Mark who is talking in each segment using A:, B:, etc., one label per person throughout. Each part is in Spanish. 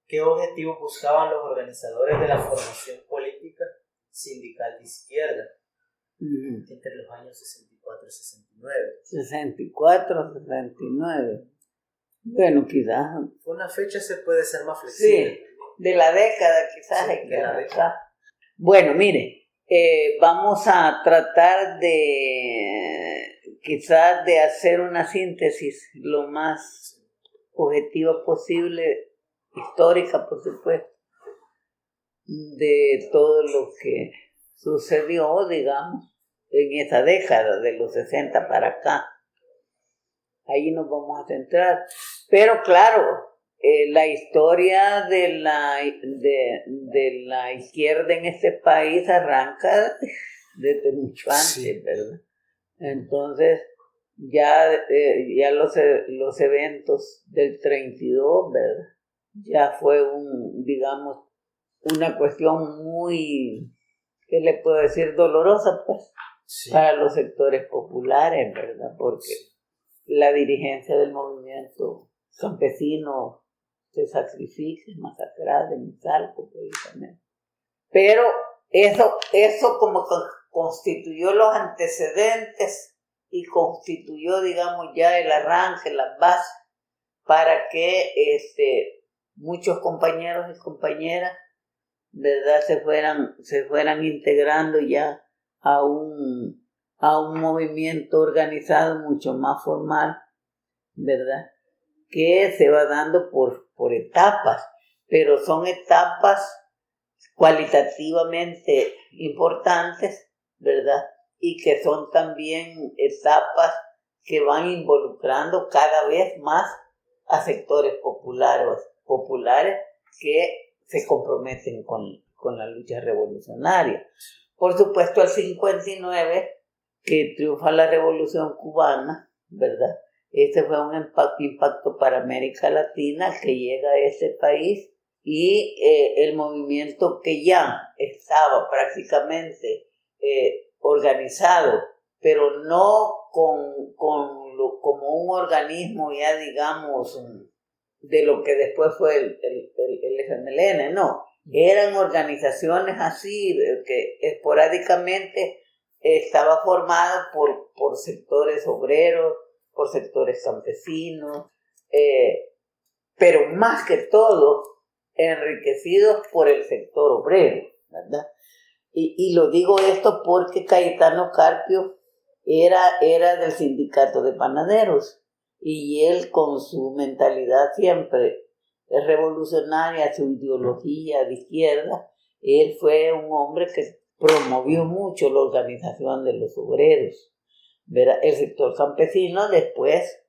A: ¿Qué objetivos buscaban los organizadores de la formación política sindical de izquierda entre los años 64 y 69?
B: 64, 69. Bueno, quizás.
A: Una fecha se puede ser más flexible.
B: Sí, de la década quizás.
A: Sí, de la década.
B: Bueno, mire, vamos a tratar quizás de hacer una síntesis lo más objetiva posible, histórica por supuesto, de todo lo que sucedió, digamos, en esa década de los 60 para acá. Ahí nos vamos a centrar. Pero claro, la historia de la izquierda en este país arranca desde mucho antes, sí, ¿verdad? Entonces, ya los eventos del 32, ¿verdad? Ya fue una cuestión muy, ¿qué le puedo decir? Dolorosa, pues, sí, para los sectores populares, ¿verdad? Porque la dirigencia del movimiento campesino se sacrifica, masacrada en Izalco, precisamente. Pero eso como constituyó los antecedentes y constituyó, digamos, ya el arranque, las bases, para que muchos compañeros y compañeras, ¿verdad?, se fueran integrando ya a un movimiento organizado mucho más formal, ¿verdad?, que se va dando por etapas, pero son etapas cualitativamente importantes, ¿verdad?, y que son también etapas que van involucrando cada vez más a sectores populares que se comprometen con la lucha revolucionaria. Por supuesto, el 59, que triunfa la Revolución Cubana, ¿verdad? Este fue un impacto para América Latina que llega a este país, y el movimiento que ya estaba prácticamente organizado, pero no como un organismo ya, digamos, de lo que después fue el FMLN, no. Eran organizaciones así, que esporádicamente estaba formada por sectores obreros, por sectores campesinos, pero más que todo enriquecidos por el sector obrero, ¿verdad? Y lo digo esto porque Cayetano Carpio era del sindicato de panaderos, y él, con su mentalidad siempre revolucionaria, su ideología de izquierda, él fue un hombre que promovió mucho la organización de los obreros, ¿verdad? El sector campesino después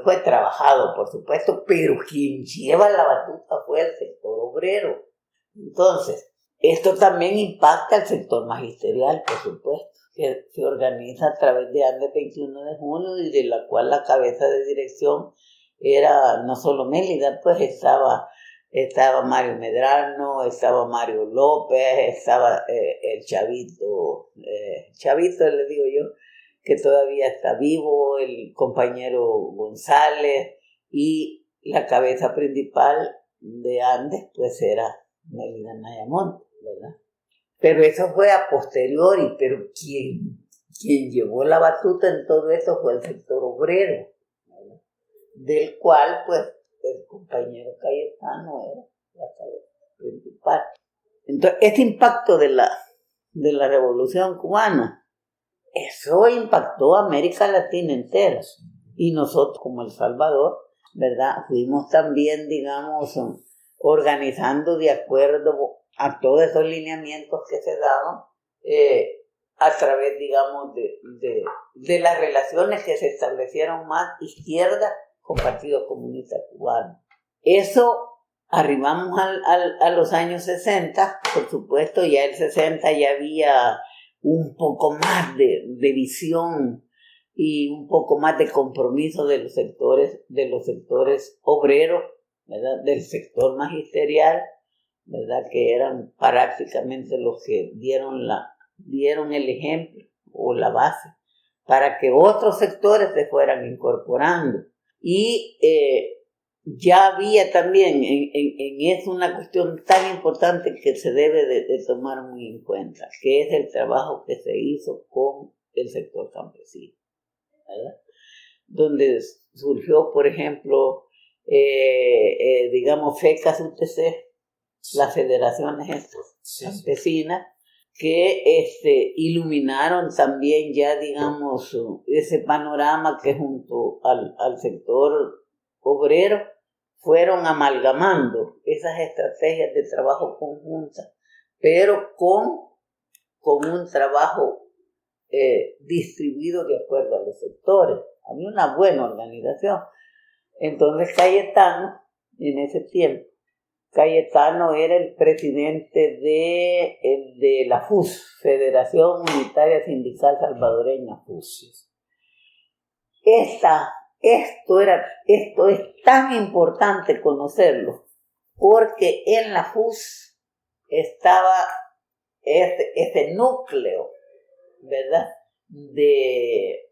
B: fue trabajado, por supuesto, pero quien lleva la batuta fue el sector obrero. Entonces, esto también impacta al sector magisterial, por supuesto, que se organiza a través de Andes 21 de junio, y de la cual la cabeza de dirección era no solo Mélida, pues estaba Mario Medrano, estaba Mario López, estaba el Chavito, le digo yo, que todavía está vivo, el compañero González, y la cabeza principal de Andes pues era Mélida Nayamón, ¿verdad? Pero eso fue a posteriori, pero quien llevó la batuta en todo esto fue el sector obrero, ¿verdad?, del cual pues el compañero Cayetano era la cabeza principal. Entonces, este impacto de la Revolución Cubana, eso impactó a América Latina entera, y nosotros como El Salvador, ¿verdad?, fuimos también, digamos, organizando de acuerdo a todos esos lineamientos que se daban a través, digamos, de las relaciones que se establecieron más izquierda con Partido Comunista Cubano. Eso arribamos a los años 60, por supuesto, ya el 60 ya había un poco más de visión y un poco más de compromiso de los sectores obreros, ¿verdad?, del sector magisterial, ¿verdad?, que eran prácticamente los que dieron el ejemplo o la base para que otros sectores se fueran incorporando. Y ya había también en eso una cuestión tan importante que se debe de tomar muy en cuenta, que es el trabajo que se hizo con el sector campesino, ¿verdad? Donde surgió, por ejemplo, digamos, FECAS UTC, las federaciones campesinas, que iluminaron también ya, digamos, ese panorama que junto al sector obrero fueron amalgamando esas estrategias de trabajo conjunta, pero con un trabajo distribuido de acuerdo a los sectores. Había una buena organización. Entonces Cayetano, en ese tiempo, Cayetano era el presidente de la FUS, Federación Unitaria Sindical Salvadoreña, FUS. Esto es tan importante conocerlo, porque en la FUS estaba ese núcleo, ¿verdad?, de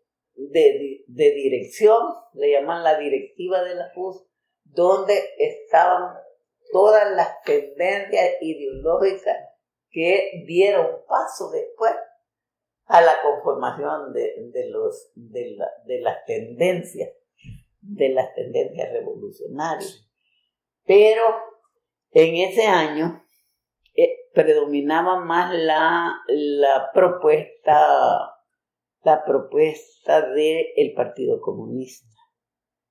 B: dirección, le llaman la directiva de la FUS, donde estaban todas las tendencias ideológicas que dieron paso después a la conformación de las tendencias revolucionarias. Pero en ese año predominaba más la propuesta del Partido Comunista.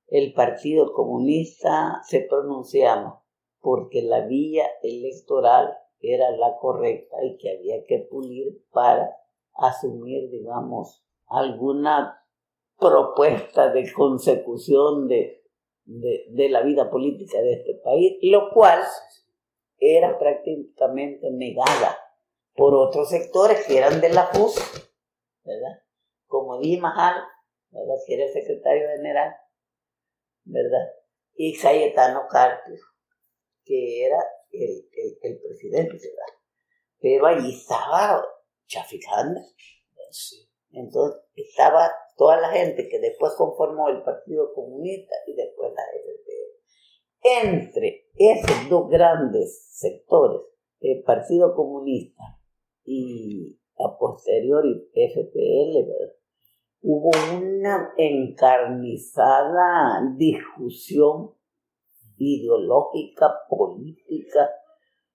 B: El Partido Comunista se pronunciaba porque la vía electoral era la correcta y que había que pulir para asumir, digamos, alguna propuesta de consecución de la vida política de este país, lo cual era prácticamente negada por otros sectores que eran de la FUS, ¿verdad? Como Dimas Hall, ¿verdad?, que era el secretario general, ¿verdad?, y Cayetano Carpio, que era el presidente, ¿verdad? Pero allí estaba Chaficanda. Sí. Entonces estaba toda la gente que después conformó el Partido Comunista y después la FPL. Entre esos dos grandes sectores, el Partido Comunista y a posteriori FPL, ¿verdad?, hubo una encarnizada discusión ideológica, política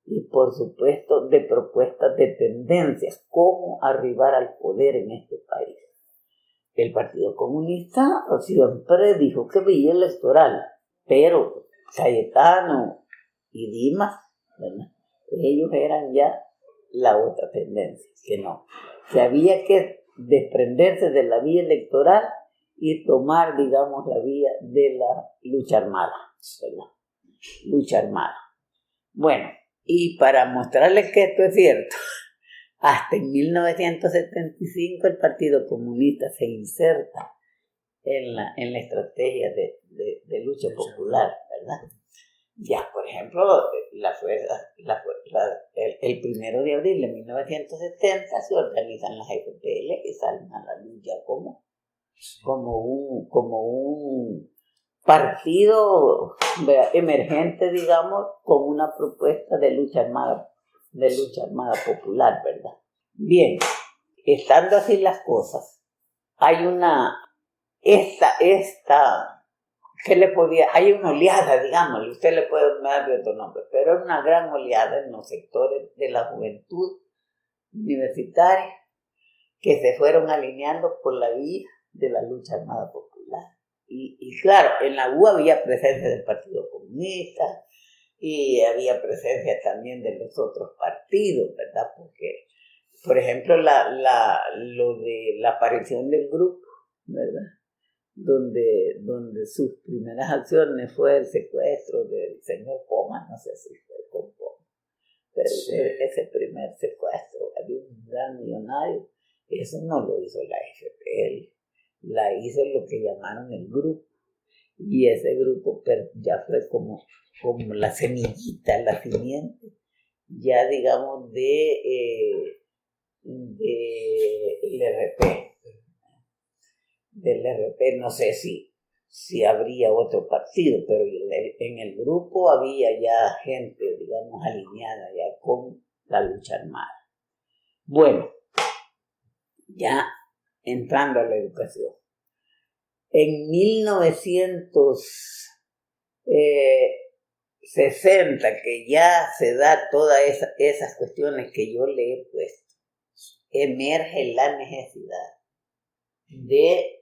B: y por supuesto de propuestas de tendencias, cómo arribar al poder en este país. El Partido Comunista siempre dijo que vía electoral, pero Cayetano y Dimas, ¿verdad?, ellos eran ya la otra tendencia, que no, que había que desprenderse de la vía electoral y tomar, digamos, la vía de la lucha armada, ¿verdad? Lucha armada. Bueno, y para mostrarles que esto es cierto, hasta en 1975 el Partido Comunista se inserta en la estrategia de lucha popular, ¿verdad? Ya, por ejemplo, el 1 de abril de 1970 se organizan las FPL y salen a la lucha como un partido emergente, digamos, con una propuesta de lucha armada popular, ¿verdad? Bien, estando así las cosas, hay hay una oleada, digamos, usted le puede dar de otro nombre, pero es una gran oleada en los sectores de la juventud universitaria que se fueron alineando por la vía de la lucha armada popular. Y claro, en la U había presencia del Partido Comunista y había presencia también de los otros partidos, ¿verdad? Porque, por ejemplo, lo de la aparición del grupo, ¿verdad?, donde sus primeras acciones fue el secuestro del señor Poma, no sé si fue con Poma, pero sí, ese primer secuestro de un gran millonario, eso no lo hizo la FPL, la hizo lo que llamaron el grupo, y ese grupo ya fue como la semillita, la simiente, ya digamos del RP, no sé si si habría otro partido, pero en el grupo había ya gente, digamos, alineada ya con la lucha armada. Bueno, ya entrando a la educación. En 1960, que ya se da todas esas cuestiones que yo le he puesto, emerge la necesidad de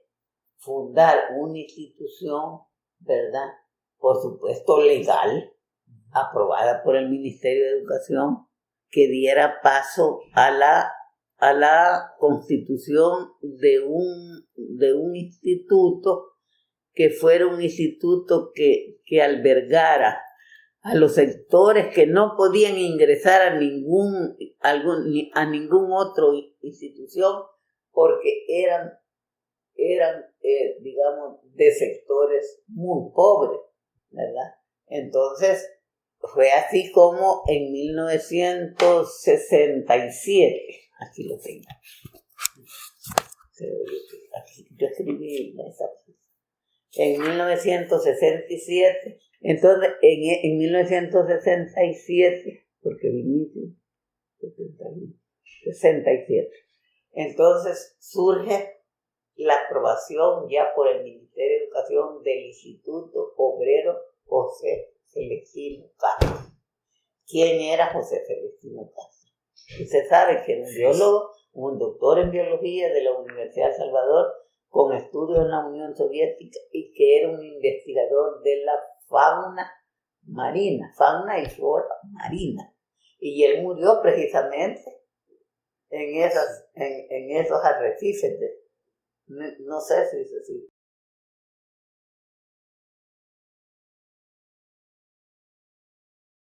B: fundar una institución, ¿verdad? Por supuesto legal, aprobada por el Ministerio de Educación, que diera paso a la constitución de un instituto que fuera un instituto que albergara a los sectores que no podían ingresar a ningún otro institución porque eran digamos, de sectores muy pobres, ¿verdad? Entonces, fue así como en 1967, aquí lo tengo, aquí yo escribí esa cosa, en 1967, entonces, en 1967, porque viniste, 67, entonces surge la aprobación ya por el Ministerio de Educación del Instituto Obrero José Celestino Castro. ¿Quién era José Celestino Castro? Usted sabe que era un biólogo, un doctor en biología de la Universidad de El Salvador, con estudios en la Unión Soviética, y que era un investigador de la fauna marina, fauna y flora marina. Y él murió precisamente en esos arrecifes no sé si